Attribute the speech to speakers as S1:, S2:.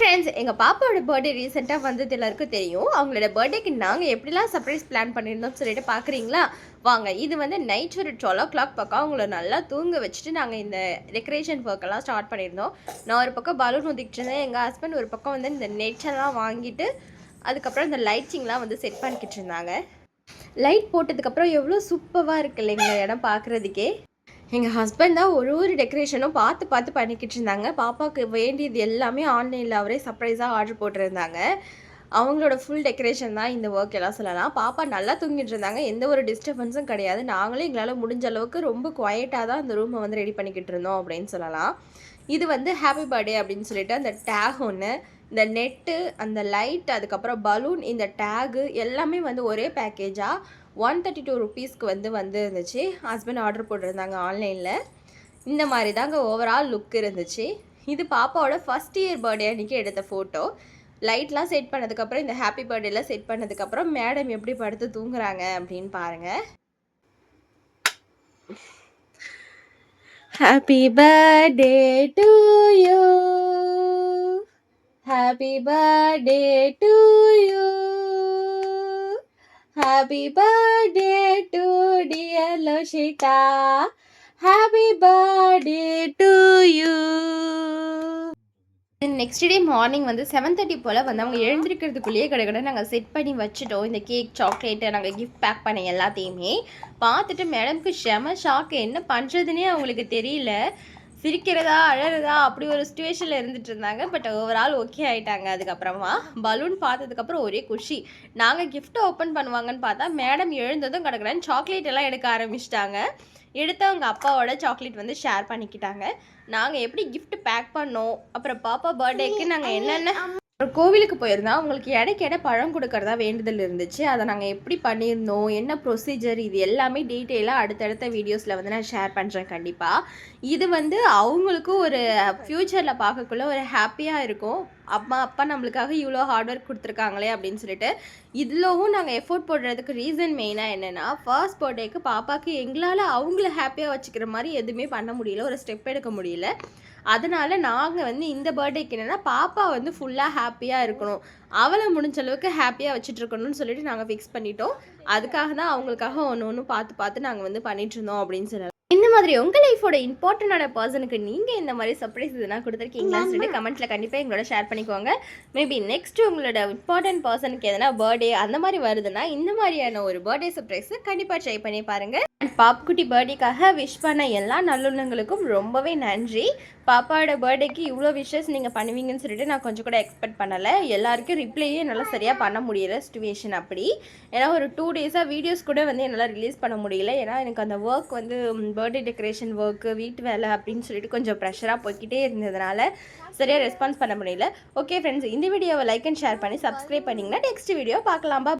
S1: Friends, எங்கள் பாப்பாவோட birthday ரீசெண்டாக வந்தது எல்லாருக்கும் தெரியும். அவங்களோட பர்த்டேக்கு நாங்கள் எப்படிலாம் சர்ப்ரைஸ் பிளான் பண்ணியிருந்தோம்னு சொல்லிட்டு பார்க்குறீங்களா? வாங்க. இது வந்து நைட் ஒரு 12:00 பக்கம் அவங்கள நல்லா தூங்க வச்சுட்டு நாங்கள் இந்த டெக்கரேஷன் ஒர்க்கெல்லாம் ஸ்டார்ட் பண்ணியிருந்தோம். நான் ஒரு பக்கம் பலூன் ஊதிக்கிட்டு இருந்தேன். எங்கள் ஹஸ்பண்ட் ஒரு பக்கம் வந்து இந்த நெட்டெல்லாம் வாங்கிட்டு அதுக்கப்புறம் இந்த லைட்டிங்லாம் வந்து செட் பண்ணிக்கிட்டு இருந்தாங்க. லைட் போட்டதுக்கப்புறம் எவ்வளோ சூப்பராக இருக்குது இல்லைங்களா இடம் பார்க்குறதுக்கே. எங்கள் ஹஸ்பண்ட் தான் ஒரு டெக்கரேஷனும் பார்த்து பண்ணிக்கிட்டு இருந்தாங்க. பாப்பாவுக்கு வேண்டியது எல்லாமே ஆன்லைனில் அவரே சர்ப்ரைஸாக ஆர்டர் போட்டிருந்தாங்க. அவங்களோட ஃபுல் டெக்கரேஷன் தான் இந்த ஒர்க் எல்லாம் சொல்லலாம். பாப்பா நல்லா தூங்கிட்டு இருந்தாங்க. எந்த ஒரு டிஸ்டர்பன்ஸும் கிடையாது. நாங்களும் எங்களால் முடிஞ்ச அளவுக்கு ரொம்ப குவைட்டாக தான் அந்த ரூமை வந்து ரெடி பண்ணிக்கிட்டு இருந்தோம் அப்படின்னு சொல்லலாம். இது வந்து ஹாப்பி பர்த்டே அப்படின்னு சொல்லிட்டு அந்த டேக் ஒன்று, இந்த நெட்டு, அந்த லைட், அதுக்கப்புறம் பலூன், இந்த டேகு எல்லாமே வந்து ஒரே பேக்கேஜாக 132 ருபீஸ்க்கு வந்து இருந்துச்சு. ஹஸ்பண்ட் ஆர்டர் போட்டிருந்தாங்க ஆன்லைனில். இந்த மாதிரி தாங்க ஓவரால் லுக் இருந்துச்சு. இது பாப்பாவோட ஃபஸ்ட் இயர் பர்த்டே அன்றைக்கி எடுத்த ஃபோட்டோ. லைட்லாம் செட் பண்ணதுக்கப்புறம், இந்த ஹாப்பி பர்த்டேலாம் செட் பண்ணதுக்கப்புறம் மேடம் எப்படி படுத்து தூங்குறாங்க அப்படின்னு பாருங்கள். Happy birthday to you, happy birthday to you, happy birthday to dear Loshita, happy birthday to you. Next day morning வந்து 7:30 போல் வந்து அவங்க எழுந்திருக்கிறதுக்குள்ளேயே கடை நாங்கள் செட் பண்ணி வச்சுட்டோம். இந்த கேக், சாக்லேட்டு, நாங்கள் கிஃப்ட் பேக் பண்ண எல்லாத்தையுமே பார்த்துட்டு மேடம்க்கு செம ஷாக்கு. என்ன பண்ணுறதுனே அவங்களுக்கு தெரியல. சிரிக்கிறதா அழறதா அப்படி ஒரு சுச்சுவேஷனில் இருந்துகிட்டு இருந்தாங்க. பட் ஓவரால் ஓகே ஆகிட்டாங்க. அதுக்கப்புறமா பலூன் பார்த்ததுக்கப்புறம் ஒரே குஷி. நாங்கள் கிஃப்ட்டை ஓப்பன் பண்ணுவாங்கன்னு பார்த்தா மேடம் எழுந்ததும் கிடக்குறேன்னு சாக்லேட் எல்லாம் எடுக்க ஆரம்பிச்சிட்டாங்க. எடுத்து அவங்க அப்பாவோட சாக்லேட் வந்து ஷேர் பண்ணிக்கிட்டாங்க. நாங்கள் எப்படி கிஃப்ட் பேக் பண்ணோம், அப்புறம் பாப்பா பர்த்டேக்கு நாங்கள் என்னென்ன ஒரு கோவிலுக்கு போயிருந்தோம். அவங்களுக்கு இடைக்கிட பழம் கொடுக்கறதா வேண்டுதல் இருந்துச்சு. அதை நாங்கள் எப்படி பண்ணியிருந்தோம், என்ன ப்ரொசீஜர், இது எல்லாமே டீட்டெயிலாக அடுத்தடுத்த வீடியோஸில் வந்து நான் ஷேர் பண்ணுறேன் கண்டிப்பாக. இது வந்து அவங்களுக்கும் ஒரு ஃப்யூச்சரில் பார்க்கக்குள்ள ஒரு ஹாப்பியாக இருக்கும். அப்பா நம்மளுக்காக இவ்வளோ ஹார்ட் ஒர்க் கொடுத்துருக்காங்களே அப்படின்னு சொல்லிட்டு. இதிலவும் நாங்கள் எஃபோர்ட் போடுறதுக்கு ரீசன் மெயினாக என்னென்னா, ஃபர்ஸ்ட் பர்த்டேக்கு பாப்பாவுக்கு எங்களால் அவங்கள ஹாப்பியாக வச்சுக்கிற மாதிரி எதுவுமே பண்ண முடியல, ஒரு ஸ்டெப் எடுக்க முடியல. அதனால் நாங்கள் வந்து இந்த பர்த்டேக்கு என்னென்னா, பாப்பா வந்து ஃபுல்லாக ஹாப்பியாக இருக்கணும், அவளை முடிஞ்ச அளவுக்கு ஹாப்பியாக வச்சுட்ருக்கணும்னு சொல்லிட்டு நாங்கள் ஃபிக்ஸ் பண்ணிட்டோம். அதுக்காக தான் அவங்களுக்காக ஒன்று பார்த்து நாங்கள் வந்து பண்ணிகிட்ருந்தோம் அப்படின்னு சொல்லலாம். இந்த மாதிரி உங்கள் லைஃபோட இம்பார்ட்டண்டான பர்சனுக்கு நீங்கள் இந்த மாதிரி சர்ப்ரைஸ் எதுனா கொடுத்துருக்கீங்களான்னு சொல்லிட்டு கமெண்ட்டில் கண்டிப்பாக எங்களோட ஷேர் பண்ணிக்கோங்க. மேபி நெக்ஸ்ட் உங்களோட இம்பார்ட்டன்ட் பர்சனுக்கு எதனா பர்த்டே அந்த மாதிரி வருதுன்னா இந்த மாதிரியான ஒரு பர்த்டே சர்ப்ரைஸை கண்டிப்பாக ட்ரை பண்ணி பாருங்கள். அண்ட் பாப்புக்குட்டி பர்த்டேக்காக விஷ் பண்ண எல்லா நல்லுள்ளங்களுக்கும் ரொம்பவே நன்றி. பாப்பாவோட பர்த்டேக்கு இவ்வளோ விஷஸ் நீங்கள் பண்ணுவீங்கன்னு சொல்லிட்டு நான் கொஞ்சம் கூட எக்ஸ்பெக்ட் பண்ணலை. எல்லாருக்கும் ரிப்ளையே என்னால் சரியாக பண்ண முடியல சுச்சுவேஷன் அப்படி. ஏன்னா ஒரு 2 டேஸாக வீடியோஸ் கூட வந்து என்னால் ரிலீஸ் பண்ண முடியல. ஏன்னா எனக்கு அந்த ஒர்க் வந்து பர்த்டே டெக்கரேஷன் ஒர்க்கு, வீட்டு வேலை அப்படின்னு சொல்லிட்டு கொஞ்சம் ப்ரெஷராக போய்கிட்டே இருந்ததுனால சரியாக ரெஸ்பான்ஸ் பண்ண முடியல. ஓகே ஃப்ரெண்ட்ஸ், இந்த வீடியோவை லைக் அண்ட் ஷேர் பண்ணி சப்ஸ்கிரைப் பண்ணிங்கன்னா நெக்ஸ்ட் வீடியோ பார்க்கலாம்பா.